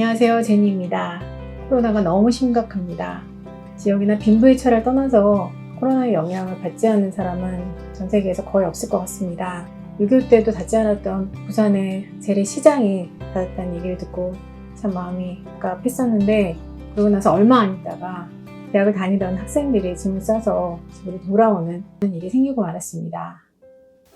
안녕하세요, 제니입니다. 코로나가 너무 심각합니다. 지역이나 빈부의 차를 떠나서 코로나의 영향을 받지 않는 사람은 전 세계에서 거의 없을 것 같습니다. 6.25 때도 닫지 않았던 부산의 재래시장이 닫았다는 얘기를 듣고 참 마음이 갑갑했었는데, 그러고 나서 얼마 안 있다가 대학을 다니던 학생들이 짐을 싸서 집으로 돌아오는 일이 생기고 말았습니다.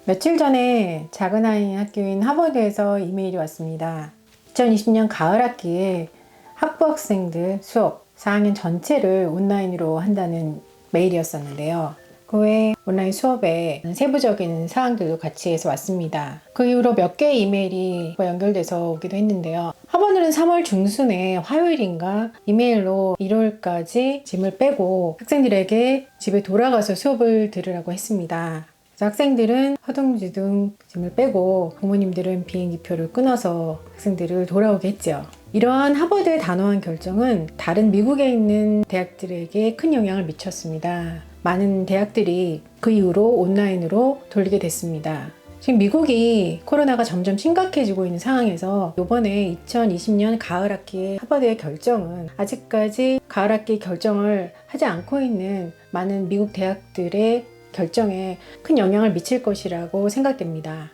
며칠 전에 작은 아이 학교인 하버드에서 이메일이 왔습니다. 2020년 가을 학기에 학부 학생들 수업 4학년 전체를 온라인으로 한다는 메일이었었는데요. 그 외에 온라인 수업에 세부적인 사항들도 같이 해서 왔습니다. 그 이후로 몇 개의 이메일이 연결돼서 오기도 했는데요. 하버드는 3월 중순에 화요일인가 이메일로 일요일까지 짐을 빼고 학생들에게 집에 돌아가서 수업을 들으라고 했습니다. 학생들은 허둥지둥 짐을 빼고 부모님들은 비행기표를 끊어서 학생들을 돌아오게 했죠. 이러한 하버드의 단호한 결정은 다른 미국에 있는 대학들에게 큰 영향을 미쳤습니다. 많은 대학들이 그 이후로 온라인으로 돌리게 됐습니다. 지금 미국이 코로나가 점점 심각해지고 있는 상황에서 이번에 2020년 가을 학기의 하버드의 결정은 아직까지 가을 학기 결정을 하지 않고 있는 많은 미국 대학들의 결정에 큰 영향을 미칠 것이라고 생각됩니다.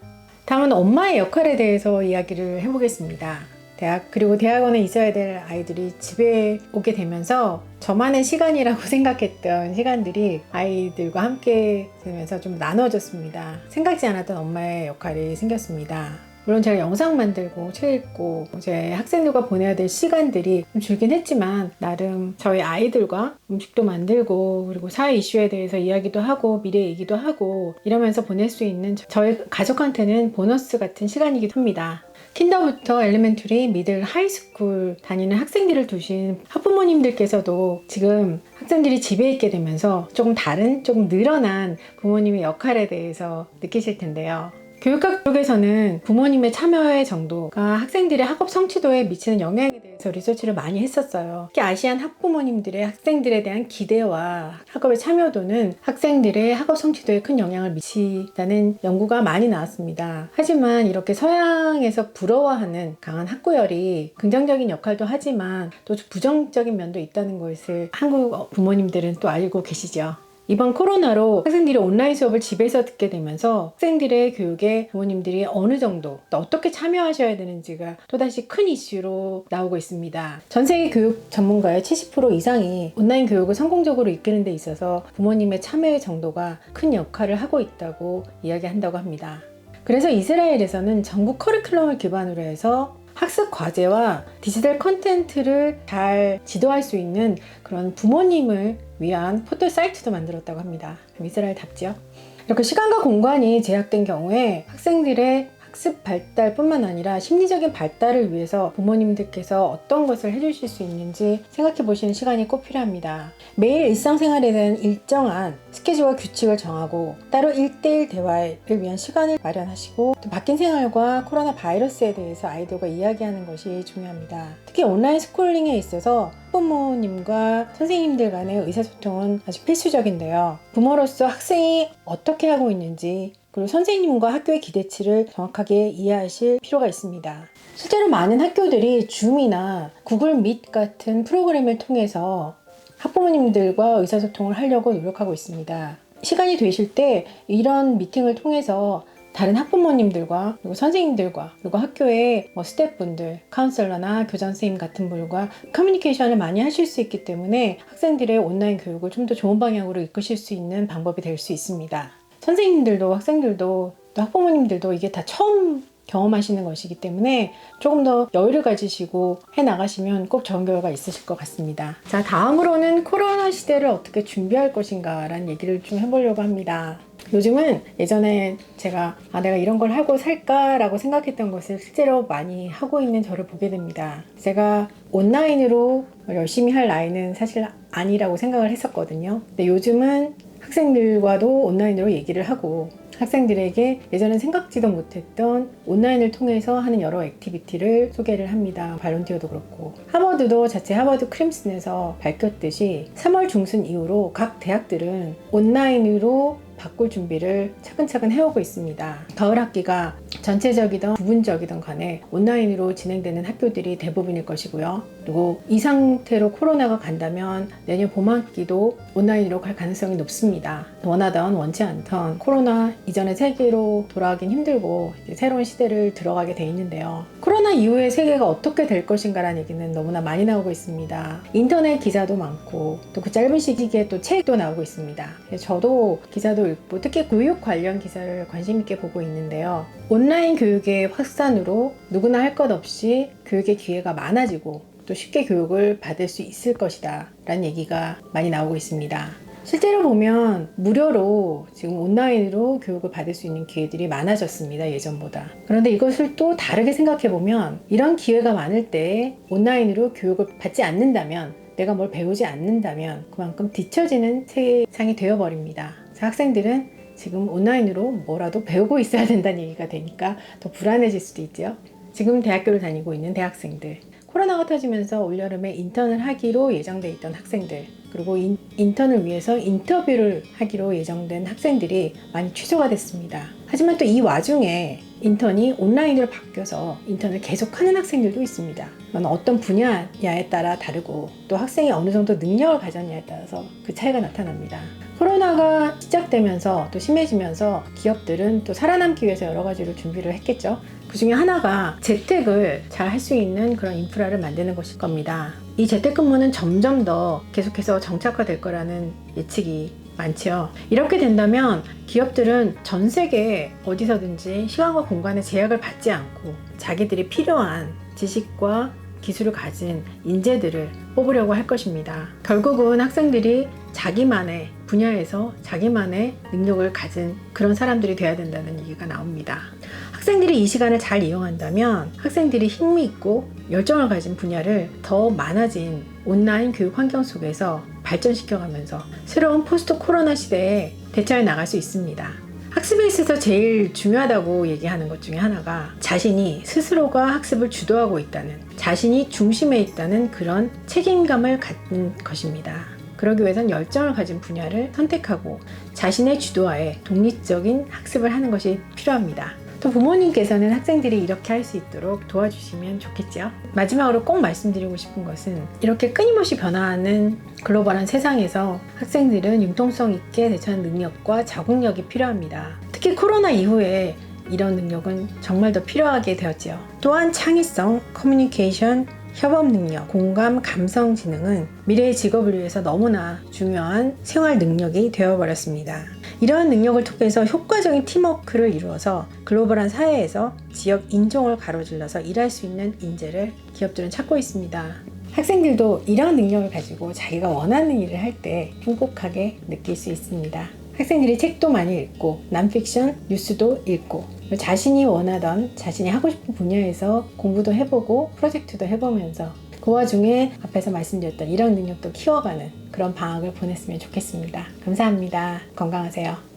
다음은 엄마의 역할에 대해서 이야기를 해보겠습니다. 대학 그리고 대학원에 있어야 될 아이들이 집에 오게 되면서 저만의 시간이라고 생각했던 시간들이 아이들과 함께 되면서 좀 나눠졌습니다. 생각지 않았던 엄마의 역할이 생겼습니다. 물론 제가 영상 만들고 책 읽고 제 학생들과 보내야 될 시간들이 좀 줄긴 했지만 나름 저희 아이들과 음식도 만들고 그리고 사회 이슈에 대해서 이야기도 하고 미래 얘기도 하고 이러면서 보낼 수 있는 저희 가족한테는 보너스 같은 시간이기도 합니다. 킨더부터 엘리멘터리, 미들, 하이스쿨 다니는 학생들을 두신 학부모님들께서도 지금 학생들이 집에 있게 되면서 조금 다른, 조금 늘어난 부모님의 역할에 대해서 느끼실 텐데요. 교육학 쪽에서는 부모님의 참여의 정도가 학생들의 학업 성취도에 미치는 영향에 대해서 리서치를 많이 했었어요. 특히 아시안 학부모님들의 학생들에 대한 기대와 학업의 참여도는 학생들의 학업 성취도에 큰 영향을 미친다는 연구가 많이 나왔습니다. 하지만 이렇게 서양에서 부러워하는 강한 학구열이 긍정적인 역할도 하지만 또 부정적인 면도 있다는 것을 한국 부모님들은 또 알고 계시죠. 이번 코로나로 학생들이 온라인 수업을 집에서 듣게 되면서 학생들의 교육에 부모님들이 어느 정도 또 어떻게 참여하셔야 되는지가 또다시 큰 이슈로 나오고 있습니다. 전 세계 교육 전문가의 70% 이상이 온라인 교육을 성공적으로 이끄는 데 있어서 부모님의 참여의 정도가 큰 역할을 하고 있다고 이야기한다고 합니다. 그래서 이스라엘에서는 전국 커리큘럼을 기반으로 해서 학습 과제와 디지털 컨텐츠를 잘 지도할 수 있는 그런 부모님을 위한 포털 사이트도 만들었다고 합니다. 이스라엘답죠. 이렇게 시간과 공간이 제약된 경우에 학생들의 학습 발달뿐만 아니라 심리적인 발달을 위해서 부모님들께서 어떤 것을 해주실 수 있는지 생각해 보시는 시간이 꼭 필요합니다. 매일 일상생활에 대한 일정한 스케줄과 규칙을 정하고 따로 1대1 대화를 위한 시간을 마련하시고 또 바뀐 생활과 코로나 바이러스에 대해서 아이들과 이야기하는 것이 중요합니다. 특히 온라인 스쿨링에 있어서 부모님과 선생님들 간의 의사소통은 아주 필수적인데요. 부모로서 학생이 어떻게 하고 있는지 그리고 선생님과 학교의 기대치를 정확하게 이해하실 필요가 있습니다. 실제로 많은 학교들이 줌이나 구글 밋 같은 프로그램을 통해서 학부모님들과 의사소통을 하려고 노력하고 있습니다. 시간이 되실 때 이런 미팅을 통해서 다른 학부모님들과 그리고 선생님들과 그리고 학교의 스태프분들, 카운셀러나 교장 선생님 같은 분들과 커뮤니케이션을 많이 하실 수 있기 때문에 학생들의 온라인 교육을 좀 더 좋은 방향으로 이끄실 수 있는 방법이 될 수 있습니다. 선생님들도 학생들도 또 학부모님들도 이게 다 처음 경험하시는 것이기 때문에 조금 더 여유를 가지시고 해나가시면 꼭 좋은 결과가 있으실 것 같습니다. 자, 다음으로는 코로나 시대를 어떻게 준비할 것인가 라는 얘기를 좀 해보려고 합니다. 요즘은 예전에 제가 내가 이런 걸 하고 살까 라고 생각했던 것을 실제로 많이 하고 있는 저를 보게 됩니다. 제가 온라인으로 열심히 할 나이는 사실 아니라고 생각을 했었거든요. 근데 요즘은 학생들과도 온라인으로 얘기를 하고 학생들에게 예전엔 생각지도 못했던 온라인을 통해서 하는 여러 액티비티를 소개를 합니다. 발론티어도 그렇고 하버드도 자체 하버드 크림슨에서 밝혔듯이 3월 중순 이후로 각 대학들은 온라인으로 바꿀 준비를 차근차근 해오고 있습니다. 가을 학기가 전체적이든 부분적이든 간에 온라인으로 진행되는 학교들이 대부분일 것이고요. 그리고 이 상태로 코로나가 간다면 내년 봄 학기도 온라인으로 갈 가능성이 높습니다. 원하던 원치 않던 코로나 이전의 세계로 돌아가긴 힘들고 이제 새로운 시대를 들어가게 돼 있는데요. 코로나 이후에 세계가 어떻게 될 것인가라는 얘기는 너무나 많이 나오고 있습니다. 인터넷 기사도 많고 또 그 짧은 시기에 또 책도 나오고 있습니다. 저도 기사도 읽고 특히 교육 관련 기사를 관심 있게 보고 있는데요. 온라인 교육의 확산으로 누구나 할 것 없이 교육의 기회가 많아지고 또 쉽게 교육을 받을 수 있을 것이다 라는 얘기가 많이 나오고 있습니다. 실제로 보면 무료로 지금 온라인으로 교육을 받을 수 있는 기회들이 많아졌습니다. 예전보다. 그런데 이것을 또 다르게 생각해 보면 이런 기회가 많을 때 온라인으로 교육을 받지 않는다면 내가 뭘 배우지 않는다면 그만큼 뒤처지는 세상이 되어버립니다. 학생들은 지금 온라인으로 뭐라도 배우고 있어야 된다는 얘기가 되니까 더 불안해질 수도 있죠. 지금 대학교를 다니고 있는 대학생들, 코로나가 터지면서 올여름에 인턴을 하기로 예정돼 있던 학생들, 그리고 인턴을 위해서 인터뷰를 하기로 예정된 학생들이 많이 취소가 됐습니다. 하지만 또 이 와중에 인턴이 온라인으로 바뀌어서 인턴을 계속하는 학생들도 있습니다. 어떤 분야에 따라 다르고 또 학생이 어느 정도 능력을 가졌냐에 따라서 그 차이가 나타납니다. 코로나가 시작되면서 또 심해지면서 기업들은 또 살아남기 위해서 여러 가지로 준비를 했겠죠. 그 중에 하나가 재택을 잘 할 수 있는 그런 인프라를 만드는 것일 겁니다. 이 재택근무는 점점 더 계속해서 정착화될 거라는 예측이 많죠. 이렇게 된다면 기업들은 전 세계 어디서든지 시간과 공간의 제약을 받지 않고 자기들이 필요한 지식과 기술을 가진 인재들을 뽑으려고 할 것입니다. 결국은 학생들이 자기만의 분야에서 자기만의 능력을 가진 그런 사람들이 돼야 된다는 얘기가 나옵니다. 학생들이 이 시간을 잘 이용한다면 학생들이 흥미있고 열정을 가진 분야를 더 많아진 온라인 교육 환경 속에서 발전시켜가면서 새로운 포스트 코로나 시대에 대처해 나갈 수 있습니다. 학습에 있어서 제일 중요하다고 얘기하는 것 중에 하나가 자신이 스스로가 학습을 주도하고 있다는, 자신이 중심에 있다는 그런 책임감을 갖는 것입니다. 그러기 위해선 열정을 가진 분야를 선택하고 자신의 주도하에 독립적인 학습을 하는 것이 필요합니다. 또 부모님께서는 학생들이 이렇게 할 수 있도록 도와주시면 좋겠죠. 마지막으로 꼭 말씀드리고 싶은 것은 이렇게 끊임없이 변화하는 글로벌한 세상에서 학생들은 융통성 있게 대처하는 능력과 적응력이 필요합니다. 특히 코로나 이후에 이런 능력은 정말 더 필요하게 되었지요. 또한 창의성, 커뮤니케이션, 협업 능력, 공감, 감성 지능은 미래의 직업을 위해서 너무나 중요한 생활 능력이 되어버렸습니다. 이러한 능력을 통해서 효과적인 팀워크를 이루어서 글로벌한 사회에서 지역 인종을 가로질러서 일할 수 있는 인재를 기업들은 찾고 있습니다. 학생들도 이러한 능력을 가지고 자기가 원하는 일을 할 때 행복하게 느낄 수 있습니다. 학생들이 책도 많이 읽고 non-fiction 뉴스도 읽고 자신이 원하던 자신이 하고 싶은 분야에서 공부도 해보고 프로젝트도 해보면서 그 와중에 앞에서 말씀드렸던 이런 능력도 키워가는 그런 방학을 보냈으면 좋겠습니다. 감사합니다. 건강하세요.